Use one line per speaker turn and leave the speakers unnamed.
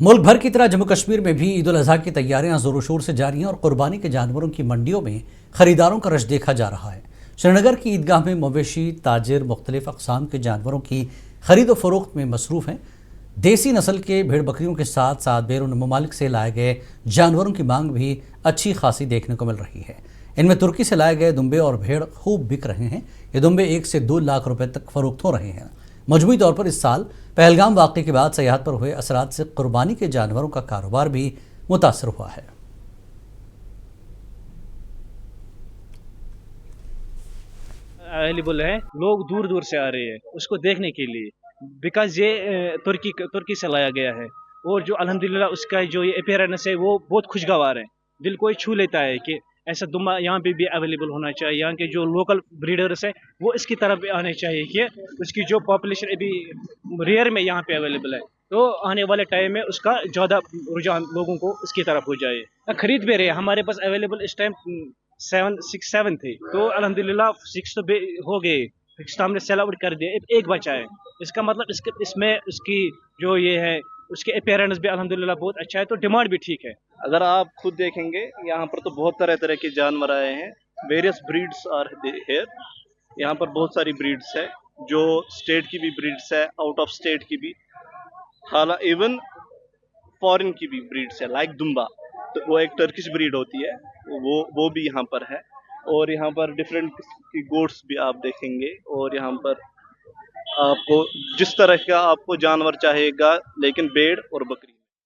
मुल्क भर की तरह जम्मू कश्मीर में भी ईद उल अजहा की तैयारियां जोरों शोर से जारी हैं और कुर्बानी के जानवरों की मंडियों में खरीदारों का रश देखा जा रहा है। श्रीनगर की ईदगाह में मवेशी ताजिर मुख्तलिफ अक़साम के जानवरों की खरीद व फरोख्त में मसरूफ़ हैं। देसी नस्ल के भेड़ बकरियों के साथ साथ बैरून ममालिक से लाए गए जानवरों की मांग भी अच्छी खासी देखने को मिल रही है। इनमें तुर्की से लाए गए दुम्बे और भेड़ खूब बिक रहे हैं। ये दुम्बे 1 से 2 लाख रुपए तक फरोख्त हो रहे हैं। मजमूई तौर पर इस साल पहलगाम वाक़े के बाद सयाहत पर हुए असरात से कुर्बानी के जानवरों का कारोबार भी मुतासर हुआ है।
अवेलेबल है, लोग दूर दूर से आ रहे हैं उसको देखने के लिए, बिकॉज ये तुर्की से लाया गया है और जो अल्हम्दुलिल्लाह उसका जो ये अपीयरेंस है वो बहुत खुशगवार है। दिल को छू लेता है कि ऐसा दुम्बा यहाँ पे भी अवेलेबल होना चाहिए। यहाँ के जो लोकल ब्रीडर्स है वो इसकी तरफ आने चाहिए कि उसकी जो पॉपुलेशन अभी रेयर में यहाँ पे अवेलेबल है, तो आने वाले टाइम में उसका ज़्यादा रुझान लोगों को उसकी तरफ हो जाए। खरीद भी रहे हमारे पास अवेलेबल इस टाइम 7 थे, तो अल्हम्दुलिल्लाह 6 तो हो गए, 6 तो हमने सेल आउट कर दिया, एक बचा है। इसका मतलब इसमें उसकी जो ये है उसके अपीयरेंस भी अल्हम्दुलिल्लाह बहुत अच्छा है, तो डिमांड भी ठीक है।
अगर आप खुद देखेंगे यहाँ पर तो बहुत तरह तरह के जानवर आए हैं। Various breeds are here. यहाँ पर बहुत सारी ब्रीड्स है, जो स्टेट की भी ब्रीड्स है, आउट ऑफ स्टेट की भी, हाला इवन फॉरेन की भी ब्रीड्स है, लाइक दुम्बा, तो वो एक टर्किश ब्रीड होती है, वो भी यहाँ पर है। और यहाँ पर डिफरेंट की गोट्स भी आप देखेंगे। और यहाँ पर आपको जिस तरह का आपको जानवर चाहेगा, लेकिन भेड़ और बकरी।